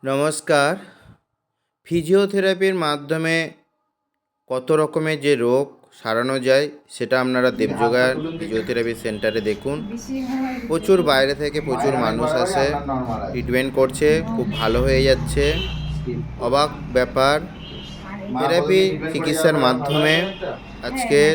নমস্কার। ফিজিওথেরাপির মাধ্যমে কত রকমের যে রোগ সারানো যায় সেটা আপনারা দেবযোগা ফিজিওথেরাপি সেন্টারে দেখুন। প্রচুর বাইরে থেকে প্রচুর মানুষ আসে, ট্রিটমেন্ট করছে, খুব ভালো হয়ে যাচ্ছে। অবাক ব্যাপার, থেরাপি চিকিৎসার মাধ্যমে আজকের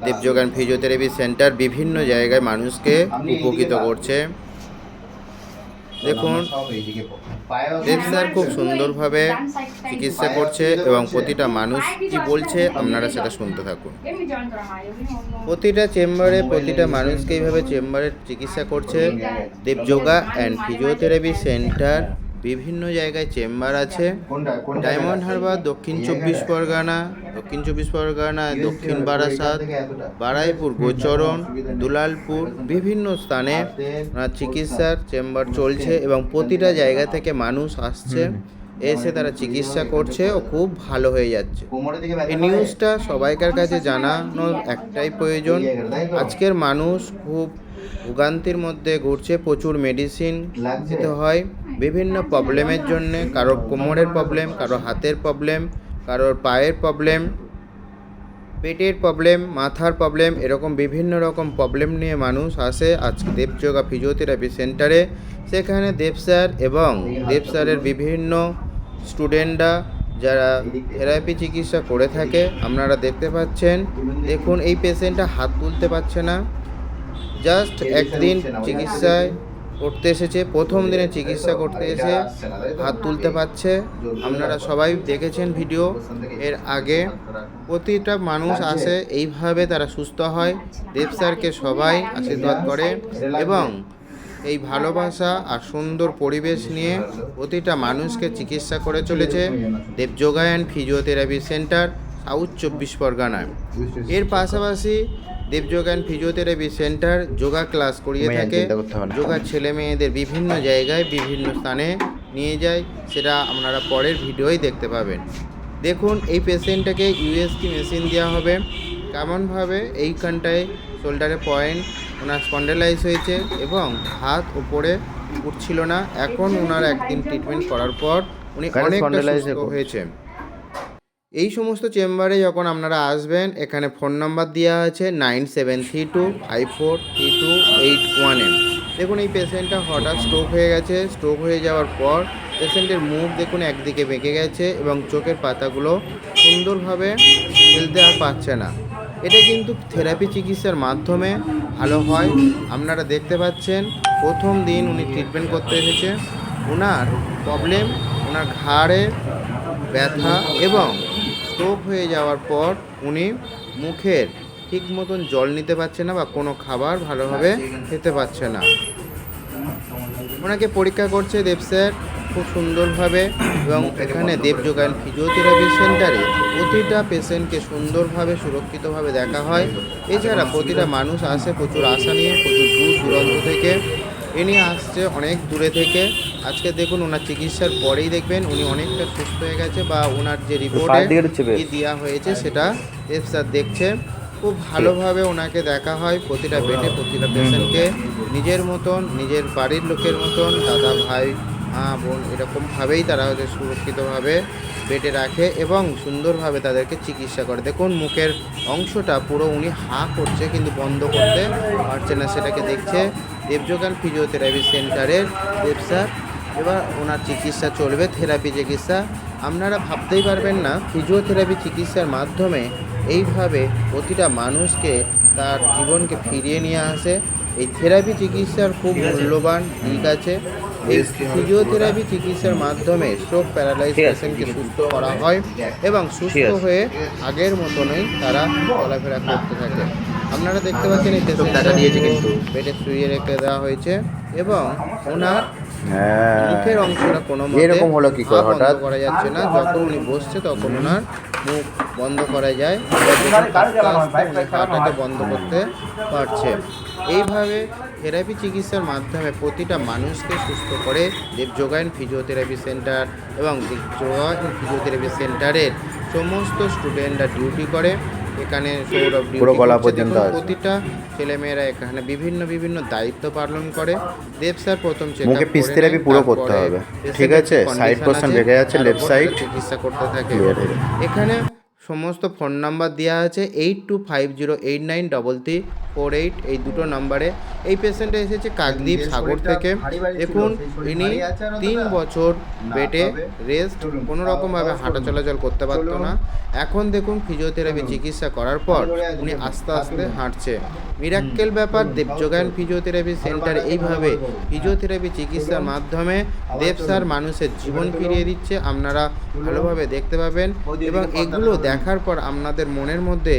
দেবযোগান ফিজিওথেরাপি সেন্টার বিভিন্ন জায়গায় মানুষকে উপকৃত করছে। দেখুন, দেব স্যার খুব সুন্দরভাবে চিকিৎসা করছে এবং প্রতিটা মানুষ কি বলছে আপনারা সেটা শুনতে থাকুন। প্রতিটা চেম্বারে প্রতিটা মানুষকে এইভাবে চেম্বারে চিকিৎসা করছে। দেবযোগা অ্যান্ড ফিজিওথেরাপি সেন্টার বিভিন্ন জায়গায় চেম্বার আছে। ডায়মন্ড হারবার, দক্ষিণ চব্বিশ পরগনা, দক্ষিণ বারাসাত, বারাইপুর, গোচরণ, দুলালপুর বিভিন্ন স্থানে চিকিৎসার চেম্বার চলছে এবং প্রতিটা জায়গা থেকে মানুষ আসছে, এসে তারা চিকিৎসা করছে ও খুব ভালো হয়ে যাচ্ছে। এই নিউজটা সবাইকার কাছে জানানোর একটাই প্রয়োজন। আজকের মানুষ খুব ভোগান্তির মধ্যে ঘুরছে, প্রচুর মেডিসিন দিতে হয় বিভিন্ন প্রবলেমের জন্যে। কারোর কোমরের প্রবলেম, কারোর হাতের প্রবলেম, কারোর পায়ের প্রবলেম, পেটের প্রবলেম, মাথার প্রবলেম, এরকম বিভিন্ন রকম প্রবলেম নিয়ে মানুষ আসে আজকে দেবযোগা ফিজিওথেরাপি সেন্টারে। সেখানে দেব স্যার এবং দেব স্যারের বিভিন্ন স্টুডেন্টরা যারা থেরাপি চিকিৎসা করে থাকে আপনারা দেখতে পাচ্ছেন। দেখুন, এই পেশেন্টটা হাত তুলতে পারছে না, জাস্ট একদিন চিকিৎসায় করতে এসেছে, প্রথম দিনে চিকিৎসা করতে এসে হাত তুলতে পারছে। আপনারা সবাই দেখেছেন ভিডিও এর আগে। প্রতিটা মানুষ আসে, এইভাবে তারা সুস্থ হয়। দেব স্যারকে সবাই আশীর্বাদ করে এবং এই ভালোবাসা আর সুন্দর পরিবেশ নিয়ে প্রতিটা মানুষকে চিকিৎসা করে চলেছে Debyoga and physiotherapy centre, south চব্বিশ পরগনায়। এর পাশাপাশি Debyoga and physiotherapy centre yoga class করিয়ে থাকে। যোগা ছেলে মেয়েদের বিভিন্ন জায়গায় বিভিন্ন স্থানে নিয়ে যায়, সেটা আপনারা পরের ভিডিওই দেখতে পাবেন। দেখুন, এই পেশেন্টটাকে ইউএসটি মেশিন দেওয়া হবে। কেমনভাবে এইখানটায় শোল্ডারে পয়েন্ট, ওনার স্পন্ডেলাইজ হয়েছে এবং হাত উপরে উঠছিল না। এখন ওনার একদিন ট্রিটমেন্ট করার পর উনি অনেকটা সুস্থ হয়েছে। এই সমস্ত চেম্বারে যখন আপনারা আসবেন, এখানে ফোন নাম্বার দেওয়া আছে 9732543281। দেখুন, এই পেশেন্টটা হঠাৎ স্ট্রোক হয়ে গেছে। স্ট্রোক হয়ে যাওয়ার পর পেশেন্টের মুখ দেখুন একদিকে বেঁকে গেছে এবং চোখের পাতাগুলো সুন্দরভাবে ফেলতে আর পারছে না। এটা কিন্তু থেরাপি চিকিৎসার মাধ্যমে ভালো হয়। আপনারা দেখতে পাচ্ছেন, প্রথম দিন উনি ট্রিটমেন্ট করতে এসেছে। ওনার প্রবলেম, ওনার ঘাড়ে ব্যথা এবং স্ট্রোক হয়ে যাওয়ার পর উনি মুখের ঠিক মতন জল নিতে পারছে না বা কোনো খাবার ভালোভাবে খেতে পারছে না। ওনাকে পরীক্ষা করছে দেব স্যার খুব সুন্দরভাবে এবং এখানে দেবযোগা অ্যান্ড ফিজিওথেরাপি সেন্টারে প্রতিটা পেশেন্টকে সুন্দরভাবে সুরক্ষিতভাবে দেখা হয়। এছাড়া প্রতিটা মানুষ আসে প্রচুর আশা নিয়ে, প্রচুর দূর দূরান্ত থেকে। ইনি আসছে অনেক দূরে থেকে। আজকে দেখুন, ওনার চিকিৎসার পরেই দেখবেন উনি অনেকটা সুস্থ হয়ে গেছে বা ওনার যে রিপোর্টে কি দেওয়া হয়েছে সেটা দেব স্যার দেখছে। খুব ভালোভাবে ওনাকে দেখা হয় প্রতিটা বেডে, প্রতিটা পেশেন্টকে নিজের মতন, নিজের বাড়ির লোকের মতন, দাদা ভাই মা বোন এরকমভাবেই তারা ওদের সুরক্ষিতভাবে বেডে রাখে এবং সুন্দরভাবে তাদেরকে চিকিৎসা করে। দেখুন, মুখের অংশটা পুরো উনি হাঁ করছে কিন্তু বন্ধ করতে পারছে না, সেটাকে দেখছে দেবযোগা ফিজিওথেরাপি সেন্টারের দেব স্যার। এবার ওনার চিকিৎসা চলবে, থেরাপি চিকিৎসা। আপনারা ভাবতেই পারবেন না ফিজিওথেরাপি চিকিৎসার মাধ্যমে এইভাবে প্রতিটা মানুষকে তার জীবনকে ফিরিয়ে নিয়ে আসে। এই থেরাপি চিকিৎসার খুব মূল্যবান দিক আছে। এই ফিজিওথেরাপি চিকিৎসার মাধ্যমে স্ট্রোক প্যারালাইজ পেশেন্টকে সুস্থ করা হয় এবং সুস্থ হয়ে আগের মতনই তারা চলাফেরা করতে থাকে। আপনারা দেখতে পাচ্ছেন এই পেশেন্টটা কিন্তু বেডে শুয়ে রেখে দেওয়া হয়েছে এবং ওনার মুখের অংশটা কোনো এরকম হলো কি করে হঠাৎ করা যাচ্ছে না। যখন উনি বসছে তখন ওনার মুখ বন্ধ করা যায়, পাটাকে বন্ধ করতে পারছে। এইভাবে থেরাপি চিকিৎসার মাধ্যমে প্রতিটা মানুষকে সুস্থ করে দেবযোগা অ্যান্ড ফিজিওথেরাপি সেন্টার এবং দেবযোগা অ্যান্ড ফিজিওথেরাপি সেন্টারের সমস্ত স্টুডেন্টরা ডিউটি করে। এখানে সৌরভ পুরো ডিউটি গলা করছে। পর্যন্ত দেখুন, আছে। প্রতিটা ছেলেমেয়েরা এখানে বিভিন্ন বিভিন্ন দায়িত্ব পালন করে। দেব স্যার প্রথম চেক মুখে আপ পিস করে নেন, থেরাপি পুরো করতে তারপরে হবে, ঠিক পেশেন্টের আছে? কি সাইড কন্ডিশন পোর্শন আছে রেখে যাচ্ছে, তার লেফট উপর সাইড সেটা চিকিৎসা করতে থাকে। ক্লিয়ার হয়ে যাবে। এখানে সমস্ত ফোন নাম্বার দেওয়া আছে 8250893348, এই দুটো নাম্বারে। এই পেশেন্টটা এসেছে কাকদ্বীপ সাগর থেকে। দেখুন, ইনি 3 বছর বেডে রেস্ট, কোনো রকমভাবে হাঁটা চলাচল করতে পারতো না। এখন দেখুন ফিজিওথেরাপি চিকিৎসা করার পর উনি আস্তে আস্তে হাঁটছে। মিরাক্কেল ব্যাপার, দেবযোগায়ন ফিজিওথেরাপি সেন্টার এইভাবে ফিজিওথেরাপি চিকিৎসার মাধ্যমে দেব স্যার মানুষের জীবন ফিরিয়ে দিচ্ছে, আপনারা ভালোভাবে দেখতে পাবেন। এবং এগুলো দেখার পর আপনাদের মনের মধ্যে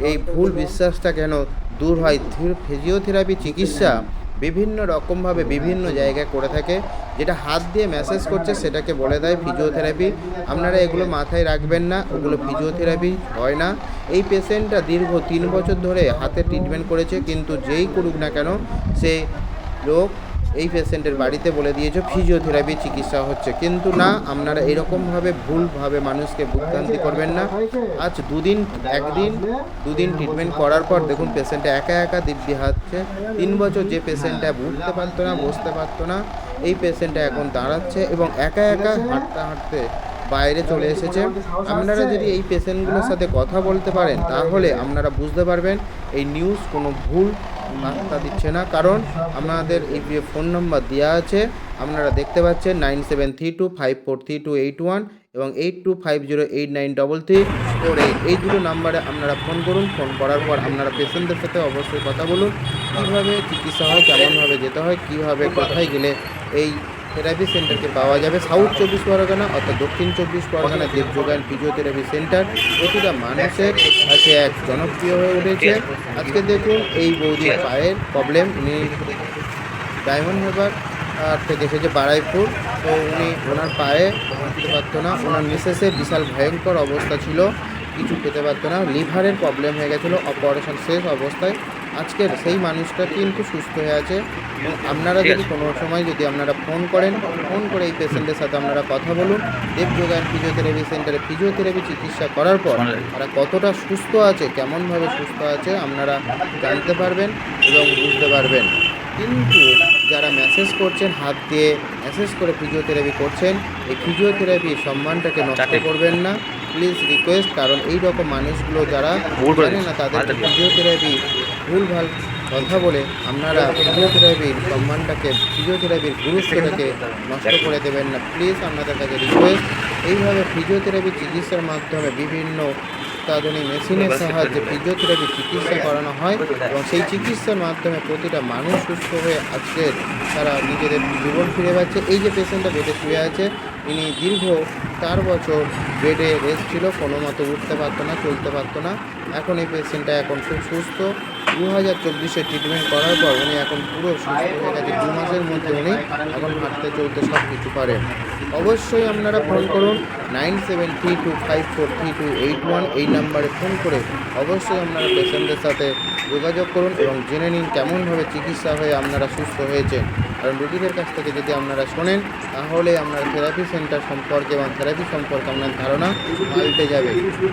এই ভুল বিশ্বাসটা কেন দূর হয়। ফিজিওথেরাপি চিকিৎসা বিভিন্ন রকমভাবে বিভিন্ন জায়গায় করে থাকে, যেটা হাত দিয়ে ম্যাসেজ করছে সেটাকে বলে দেয় ফিজিওথেরাপি। আপনারা এগুলো মাথায় রাখবেন না, ওগুলো ফিজিওথেরাপি হয় না। এই পেশেন্টটা দীর্ঘ 3 বছর ধরে হাতে ট্রিটমেন্ট করেছে, কিন্তু যেই করুক না কেন সেই লোক এই পেশেন্টের বাড়িতে বলে দিয়েছে ফিজিওথেরাপি চিকিৎসা হচ্ছে, কিন্তু না, আপনারা এরকমভাবে ভুলভাবে মানুষকে বিভ্রান্তি করবেন না। আজ একদিন দুদিন ট্রিটমেন্ট করার পর দেখুন পেশেন্টটা একা একা দিব্যি হাঁটছে। 3 বছর যে পেশেন্টটা উঠতে পারতো না, বসতে পারতো না, এই পেশেন্টটা এখন দাঁড়াচ্ছে এবং একা একা হাঁটতে হাঁটতে বাইরে চলে এসেছে। আপনারা যদি এই পেশেন্টগুলোর সাথে কথা বলতে পারেন তাহলে আপনারা বুঝতে পারবেন এই নিউজ কোনো ভুল বার্তা দিচ্ছে না। কারণ আপনাদের এই যে ফোন নাম্বার দেওয়া আছে আপনারা দেখতে পাচ্ছেন 9732543281 এবং 8250893348, এই দুটো নাম্বারে আপনারা ফোন করুন। ফোন করার পর আপনারা পেশেন্টের সাথে অবশ্যই কথা বলুন, কীভাবে চিকিৎসা হয়, কেমনভাবে যেতে হয়, কীভাবে কোথায় গেলে এই থেরাপি সেন্টারকে পাওয়া যাবে। সাউথ 24 পরগনা অর্থাৎ দক্ষিণ 24 পরগনা দেবযোগায়ন ফিজিওথেরাপি সেন্টার প্রতিটা মানুষের কাছে এক জনপ্রিয় হয়ে উঠেছে। আজকে দেখুন এই বৌদির পায়ের প্রবলেম, উনি ডায়মন্ড হারবার থেকে এসেছে বারাইপুর। তো উনি ওনার পায়ে হাঁটতে পারতো না, ওনার মিসেসের বিশাল ভয়ঙ্কর অবস্থা ছিল, কিছু খেতে পারতো না, লিভারের প্রবলেম হয়ে গেছিলো, অপারেশন শেষ অবস্থায়। আজকের সেই মানুষটা কিন্তু সুস্থ হয়ে আছে। এবং আপনারা যদি কোনো সময় যদি আপনারা ফোন করে এই পেশেন্টের সাথে আপনারা কথা বলুন। দেবযোগায়ন ফিজিওথেরাপি সেন্টারে ফিজিওথেরাপি চিকিৎসা করার পর তারা কতটা সুস্থ আছে, কেমনভাবে সুস্থ আছে আপনারা জানতে পারবেন এবং বুঝতে পারবেন। কিন্তু যারা মেসেজ করছেন, হাত দিয়ে মেসেজ করে ফিজিওথেরাপি করছেন, এই ফিজিওথেরাপির সম্মানটাকে নষ্ট করবেন না, প্লিজ রিকোয়েস্ট। কারণ এই রকম মানুষগুলো যারা জানে না তাদের ফিজিওথেরাপি ভুলভাল কথা বলে আপনারা ফিজিওথেরাপির সম্মানটাকে, ফিজিওথেরাপির গুরুত্বটাকে নষ্ট করে দেবেন না, প্লিজ আপনাদের কাছে রিকোয়েস্ট। এইভাবে ফিজিওথেরাপি চিকিৎসার মাধ্যমে বিভিন্ন অত্যাধুনিক মেশিনের সাহায্যে ফিজিওথেরাপি চিকিৎসা করানো হয় এবং সেই চিকিৎসার মাধ্যমে প্রতিটা মানুষ সুস্থ হয়ে আজকে তারা নিজেদের জীবন ফিরে পাচ্ছে। এই যে পেশেন্টটা বেডে শুয়ে আছে, ইনি দীর্ঘ 4 বছর বেডে রেস্ট ছিল, কোনো মতো উঠতে পারতো না, চলতে পারতো না। এখন এই পেশেন্টটা এখন খুব সুস্থ। 2024-এ ট্রিটমেন্ট করার পর উনি এখন পুরো সুস্থ হয়ে গেছে। 2 মাসের মধ্যে উনি এখন হাঁটতে চলতে সব কিছু পারেন। অবশ্যই আপনারা ফোন করুন 9732543281, এই নাম্বারে ফোন করে অবশ্যই আপনারা পেশেন্টের সাথে যোগাযোগ করুন এবং জেনে নিন কেমনভাবে চিকিৎসা হয়ে আপনারা সুস্থ হয়েছেন। কারণ রোগীদের কাছ থেকে যদি আপনারা শোনেন তাহলে আপনার থেরাপি সেন্টার সম্পর্কে এবং থেরাপি সম্পর্কে আপনার ধারণা পাল্টে যাবে।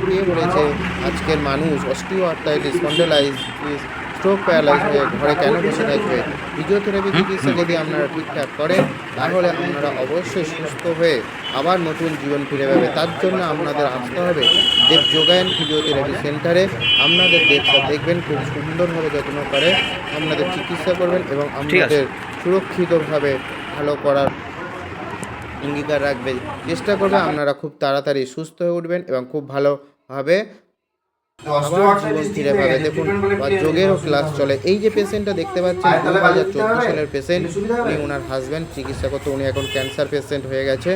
কে বলেছে আজকের মানুষ osteo arthritis, spondylitis, stroke, paralyse হয়ে ঘরে কেন বসে থাকবে? ফিজিওথেরাপি চিকিৎসা যদি আপনারা ঠিকঠাক করেন তাহলে আপনারা অবশ্যই সুস্থ হয়ে আবার নতুন জীবন ফিরে পাবে। তার জন্য আপনাদের আসতে হবে দেবযোগায়ন ফিজিওথেরাপি সেন্টারে। আপনাদের দেখবেন খুব সুন্দরভাবে যত্ন করে আপনাদের চিকিৎসা করবেন এবং আপনাদের সুরক্ষিতভাবে ভালো করার অঙ্গীকার রাখবে, চেষ্টা করবে। আপনারা খুব তাড়াতাড়ি সুস্থ হয়ে উঠবেন এবং খুব ভালোভাবে আবার জীবন ফিরে পাবে। দেখুন যোগেরও ক্লাস চলে। এই যে পেশেন্টটা দেখতে পাচ্ছেন 2014 সালের পেশেন্ট, উনি ওনার হাজব্যান্ড চিকিৎসা করতে, উনি এখন ক্যান্সার পেশেন্ট হয়ে গেছে।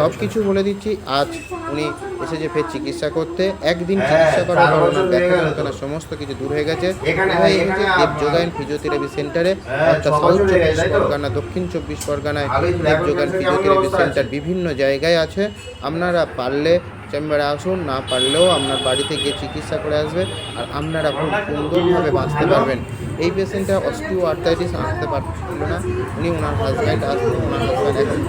সব কিছু বলে দিচ্ছি। আজ উনি এসেছে ফের চিকিৎসা করতে। একদিন চিকিৎসা করার পর ওনার ব্যথা যন্ত্রণা সমস্ত কিছু দূর হয়ে গেছে। এটাই এসেছে দেবযোগায়ন ফিজিওথেরাপি সেন্টারে, অর্থাৎ সাউথ 24 পরগনা, দক্ষিণ 24 পরগনায় দেবযোগায়ন ফিজিওথেরাপি সেন্টার বিভিন্ন জায়গায় আছে। আপনারা পারলে চেম্বারে আসুন, না পারলেও আপনার বাড়িতে গিয়ে চিকিৎসা করে আসবে আর আপনারা খুব সুন্দরভাবে বাঁচতে পারবেন। এই পেশেন্টটা অস্টিও আর্থ্রাইটিস আসতে পারছিল না, উনি ওনার হাজব্যান্ড আসলো, ওনার হাজব্যান্ড এখন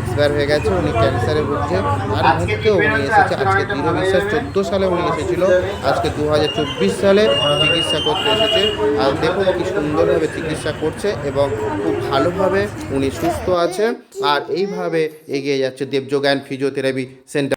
এক্সপায়ার হয়ে গেছে, উনি ক্যান্সারে ভুগছে। তার মধ্যেও উনি এসেছে আজকে দৃঢ় বিশ্বাস, 14 সালে উনি এসেছিল, আজকে 2024 সালে চিকিৎসা করতে এসেছে। আর দেখুন কি সুন্দরভাবে চিকিৎসা করছে এবং খুব ভালোভাবে উনি সুস্থ আছে। আর এইভাবে এগিয়ে যাচ্ছে দেবযোগায়ন ফিজিওথেরাপি সেন্টার।